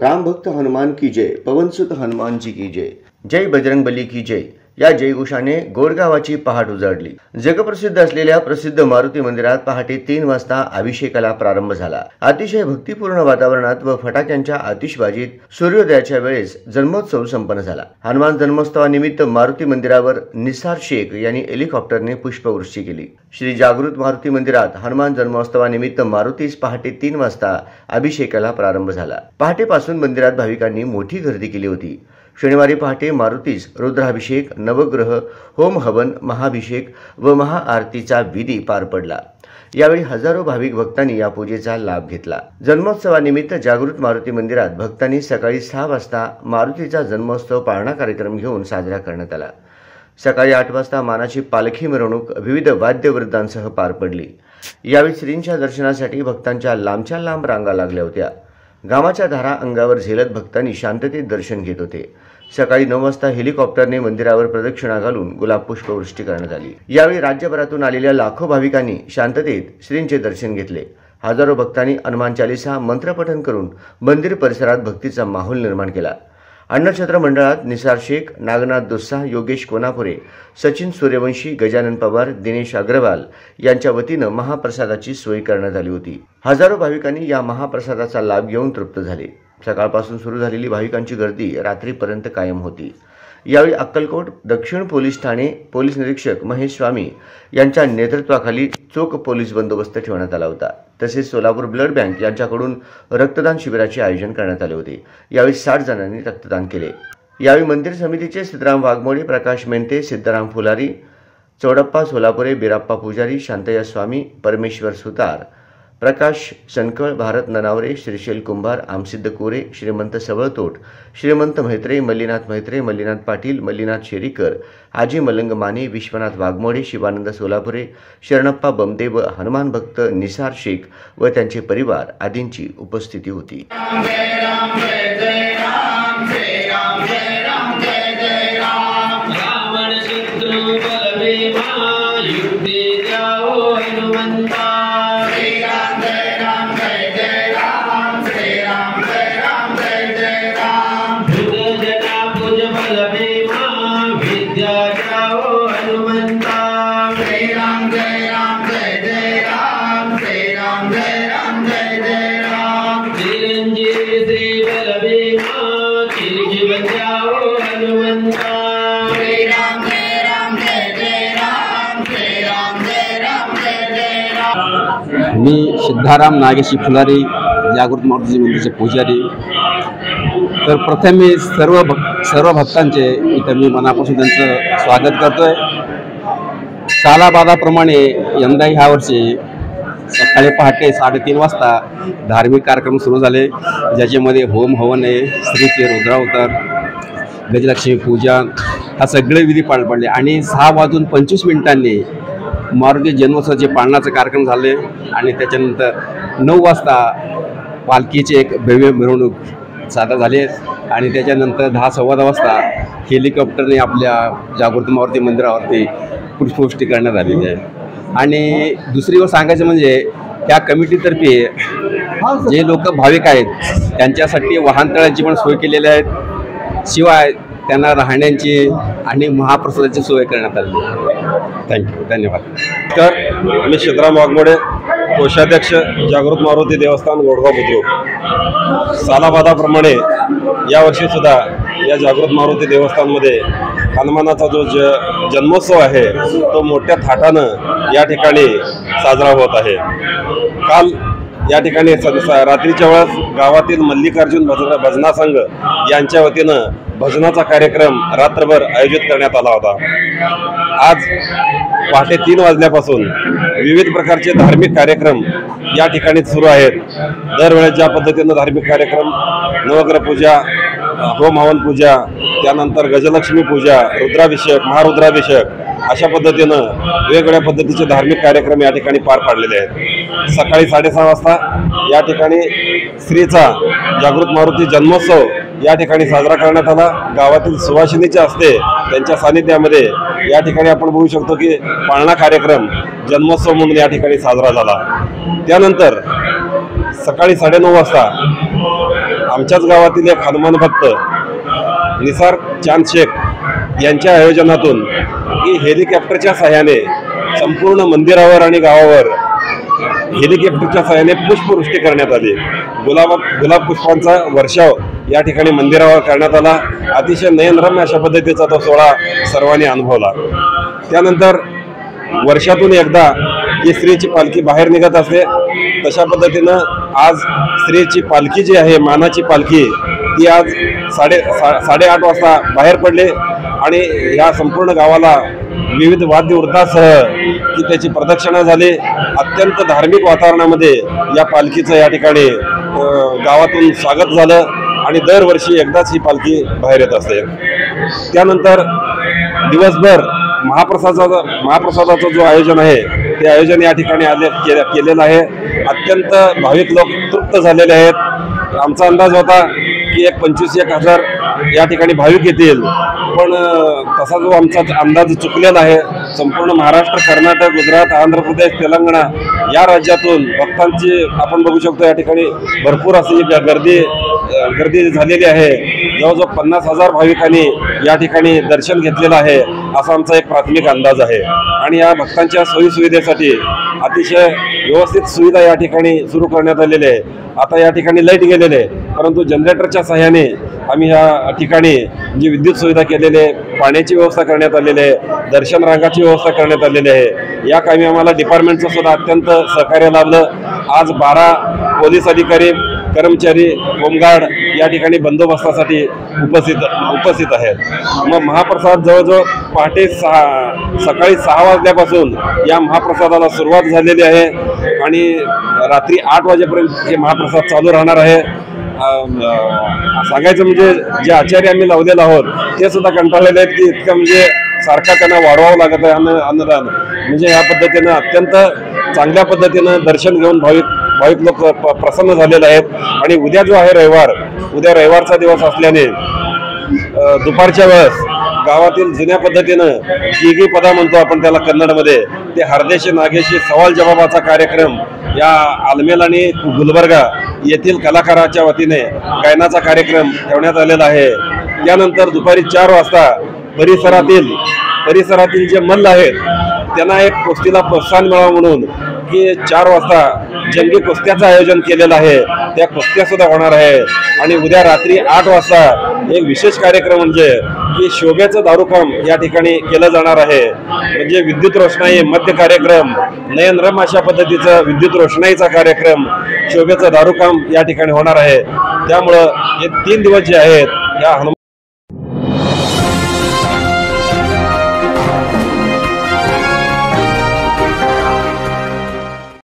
राम भक्त हनुमान की जय, पवनसुत हनुमान जी की जय, जय बजरंगबली की जय या जयघोषाने गोडगावाची पहाट उजाडली। जगप्रसिद्ध असलेल्या प्रसिद्ध मारुती मंदिरात पहाटे 3 वाजता अभिषेकाला प्रारंभ झाला। अतिशय भक्तिपूर्ण वातावरणात व फटाक्यांच्या आतिषबाजीत सूर्योदयाच्या वेळेस जन्मोत्सव संपन्न झाला। हनुमान जन्मोत्सवानिमित्त मारुती मंदिरावर निसार शेख यांनी हेलिकॉप्टरने पुष्पवृष्टी केली। श्री जागृत मारुती मंदिरात हनुमान जन्मोत्सवानिमित्त मारुतीस पहाटे 3 वाजता अभिषेकाला प्रारंभ झाला। पहाटेपासून मंदिरात भाविकांनी मोठी गर्दी केली होती। शनिवारी पहाटे मारुतीस रुद्राभिषेक, नवग्रह, होम हवन, महाभिषेक व महाआरतीचा विधी पार पडला। यावेळी हजारो भाविक भक्तांनी या पूजेचा लाभ घेतला। जन्मोत्सवानिमित्त जागृत मारुती मंदिरात भक्तांनी सकाळी 6 वाजता मारुतीचा जन्मोत्सव पाळणा कार्यक्रम घेऊन साजरा करण्यात आला। सकाळी 8 वाजता मानाची पालखी मिरवणूक विविध वाद्यवृंदांसह पार पडली। यावेळी श्रींच्या दर्शनासाठी भक्तांच्या लांबच्या लांब रांगा लागल्या होत्या। घामाच्या धारा अंगावर झेलत भक्तांनी शांततेत दर्शन घेत होते। सकाळी 9 वाजता हेलिकॉप्टरने मंदिरावर प्रदक्षिणा घालून गुलाब पुष्पवृष्टी करण्यात आली। यावेळी राज्यभरातून आलेल्या लाखो भाविकांनी शांततेत श्रींचे दर्शन घेतले। हजारो भक्तांनी हनुमान चालीसा मंत्रपठण करून मंदिर परिसरात भक्तीचा माहोल निर्माण केला। अन्नछत्र मंडळात निसार शेख, नागनाथ दुस्सा, योगेश कोनापुरे, सचिन सूर्यवंशी, गजानन पवार, दिनेश अग्रवाल यांच्या वतीनं महाप्रसादाची सोय करण्यात आली होती। हजारो भाविकांनी या महाप्रसादाचा लाभ घेऊन तृप्त झाले। सकाळपासून सुरू झालेली भाविकांची गर्दी रात्रीपर्यंत कायम होती। यावेळी अक्कलकोट दक्षिण पोलीस ठाणे पोलीस निरीक्षक महेश स्वामी यांच्या नेतृत्वाखाली चोख पोलीस बंदोबस्त ठेवण्यात आला होता। तसेच सोलापूर ब्लड बँक यांच्याकडून रक्तदान शिबिराचे आयोजन करण्यात आले होते। यावेळी 60 जणांनी रक्तदान केले। यावेळी मंदिर समितीचे सिद्धराम वाघमोडे, प्रकाश मेंटे, सिद्धराम फुलारी, चौडप्पा सोलापुरे, बिराप्पा पुजारी, शांतया स्वामी, परमेश्वर सुतार, प्रकाश सनकळ, भारत ननावरे, श्रीशैल कुंभार, आमसिद्ध कोरे, श्रीमंत सवळतोट, श्रीमंत म्हेत्रे, मल्लीनाथ म्हेत्रे, मल्लीनाथ पाटील, मल्लीनाथ शेरीकर, आजी मलंग माने, विश्वनाथ वाघमोडे, शिवानंद सोलापुरे, शरणप्पा बमदे व हनुमान भक्त निसार शेख व त्यांचे परिवार आदींची उपस्थिती होती। मी सिद्धाराम नागेशी फुलारी, जागृत मारुती मंदिरचे पुजारी। तर प्रथम मी सर्व भक्तांचे इथं मी मनापासून त्यांचं स्वागत करतोय। सालाबादाप्रमाणे यंदा ह्या वर्षी सकाळी पहाटे 3:30 वाजता धार्मिक कार्यक्रम सुरू झाले, ज्याच्यामध्ये होम हवन आहे, श्रीचे रुद्रावतार, गजलक्ष्मी पूजा हा सगळे विधी पार पडले आणि 6:25 मारुती जन्मोत्सवाचे पाळण्याचे कार्यक्रम झाले आणि त्याच्यानंतर 9 वाजता पालखीचे एक भव्य मिरवणूक सादर झाली आणि त्याच्यानंतर 10-10:15 वाजता हेलिकॉप्टरने आपल्या जागृत मारुती मंदिरावरती पुष्पवृष्टी करण्यात आलेली आहे। आणि दुसरी गोष्ट सांगायचं म्हणजे त्या कमिटीतर्फे जे लोक भाविक आहेत त्यांच्यासाठी वाहनतळाची पण सोय केलेली आहेत, शिवाय त्यांना राहण्याची आणि महाप्रसादाची सोय करण्यात आली आहे। थँक्यू, धन्यवाद। तर मी सिद्धराम वाघमोडे, कोषाध्यक्ष जागृत मारुती देवस्थान गोडगाव बुद्रुक। सालाबादाप्रमाणे यावर्षी सुद्धा या जागृत मारुती देवस्थानमध्ये हनुमानाचा जो जन्मोत्सव आहे तो मोठ्या थाटानं या ठिकाणी साजरा होत आहे। काल या ठिकाणी रात्रीच्या वेळेस गावातील मल्लिकार्जुन भजना संघ यांच्या वतीनं भजनाचा कार्यक्रम रात्रभर आयोजित करण्यात आला होता। आज पहाटे 3 वाजल्यापासून विविध प्रकारचे धार्मिक कार्यक्रम या ठिकाणी सुरू आहेत। दरवेळेस ज्या पद्धतीनं धार्मिक कार्यक्रम, नवग्रह पूजा, होम हवन पूजा, त्यानंतर गजलक्ष्मी पूजा, रुद्राभिषेक, महारुद्राभिषेक अशा पद्धतीनं वेगवेगळ्या पद्धतीचे धार्मिक कार्यक्रम या ठिकाणी पार पाडलेले आहेत। सकाळी 6:30 वाजता या ठिकाणी श्रीचा जागृत मारुती जन्मोत्सव या ठिकाणी साजरा करण्यात आला। गावातील सुवासिनीच्या हस्ते त्यांच्या सानिध्यामध्ये या ठिकाणी आपण बघू शकतो की पाळणा कार्यक्रम जन्मोत्सव म्हणून या ठिकाणी साजरा झाला। त्यानंतर सकाळी 9:30 वाजता आमच्याच गावातील एक हनुमान भक्त निसार चांद शेख यांच्या आयोजनातून ही हेलिकॉप्टरच्या सहाय्याने संपूर्ण मंदिरावर आणि गावावर हेलिकॉप्टरच्या सहाय्याने पुष्पवृष्टी करण्यात आली। गुलाब पुष्पांचा वर्षाव या ठिकाणी मंदिरावर करण्यात आला। अतिशय नयनरम्य अशा पद्धतीचा तो सोहळा सर्वांनी अनुभवला। त्यानंतर वर्षातून एकदा ही श्रीची पालखी बाहेर निघत असते। तशा पद्धतीनं आज श्रीची पालखी जी आहे, मानाची पालखी, ती आज 8:30 वाजता बाहेर पडली आणि या संपूर्ण गावाला विविध वाद्यवृत्तासह की त्याची प्रदक्षिणा झाली। अत्यंत धार्मिक वातावरणामध्ये या पालखीचं या ठिकाणी गावातून स्वागत झालं आणि दरवर्षी एकदाच ही पालखी बाहेर येत असते। त्यानंतर दिवसभर महाप्रसादाचं जो आयोजन आहे ते आयोजन या ठिकाणी केलेलं आहे। अत्यंत भाविक लोक तृप्त झालेले आहेत। आमचा अंदाज होता की 25,000 या ठिकाणी भाविक येतील, पण तसा जो आमचा अंदाज चुकलेला आहे। संपूर्ण महाराष्ट्र, कर्नाटक, गुजरात, आंध्र प्रदेश, तेलंगणा या राज्यातून भक्तांची आपण बघू शकतो या ठिकाणी भरपूर अशी गर्दी झालेली आहे। जवळजवळ 50,000 भाविकांनी या ठिकाणी दर्शन घेतलेलं आहे असा आमचा एक प्राथमिक अंदाज आहे। आणि या भक्तांच्या सोयीसुविधेसाठी अतिशय व्यवस्थित सुविधा या ठिकाणी सुरू करण्यात आलेली आहे। आता या ठिकाणी लाईट गेलेले आहे, परंतु जनरेटरच्या सहाय्याने आम्ही या ठिकाणी जी विद्युत सुविधा केलेली आहे, पाण्याची व्यवस्था करण्यात आलेली आहे, दर्शन रांगाची व्यवस्था करण्यात आलेली आहे। या कामी आम्हाला डिपार्टमेंटचं सुद्धा अत्यंत सहकार्य लाभलं। आज 12 पोलीस अधिकारी, कर्मचारी, होमगार्ड या ठिकाणी बंदोबस्तासाठी उपस्थित आहेत। मग महाप्रसाद जवळजवळ पहाटे सकाळी 6 वाजल्यापासून या महाप्रसादाला सुरुवात झालेली आहे आणि रात्री 8 वाजेपर्यंत हे महाप्रसाद चालू राहणार आहे। सांगायचं म्हणजे जे आचार्य आम्ही लावलेले आहोत ते सुद्धा कंटाळलेले आहेत की इतकं म्हणजे सारखा त्यांना वाढवावं लागत आहे अन्नदान। म्हणजे या पद्धतीनं अत्यंत चांगल्या पद्धतीनं दर्शन घेऊन भाविक लोक प्रसन्न झालेले आहेत। आणि उद्या जो आहे उद्या रविवारचा दिवस असल्याने दुपारच्या वेळेस गावातील जुन्या पद्धतीनं गीगी पदा म्हणतो आपण त्याला कन्नडमध्ये, ते हरदेशी नागेशी सवाल जवाबाचा कार्यक्रम या आलमेल आणि गुलबर्गा येथील कलाकाराच्या वतीने गायनाचा कार्यक्रम ठेवण्यात आलेला आहे। त्यानंतर दुपारी 4 वाजता परिसरातील जे मल्ल आहेत त्यांना एक कुस्तीला प्रोत्साहन मिळावं म्हणून की 4 वाजता जंगी कुस्त्याचं आयोजन केलेलं आहे, त्या कुस्त्या सुद्धा होणार आहे। आणि उद्या रात्री 8 वाजता एक विशेष कार्यक्रम म्हणजे की शोभेचं दारूकाम या ठिकाणी केलं जाणार आहे। म्हणजे विद्युत रोषणाई मध्य कार्यक्रम, नयनरम्य अशा पद्धतीचा विद्युत रोषणाईचा कार्यक्रम, शोभेचं दारूकाम या ठिकाणी होणार आहे। त्यामुळं हे 3 दिवस जे आहेत या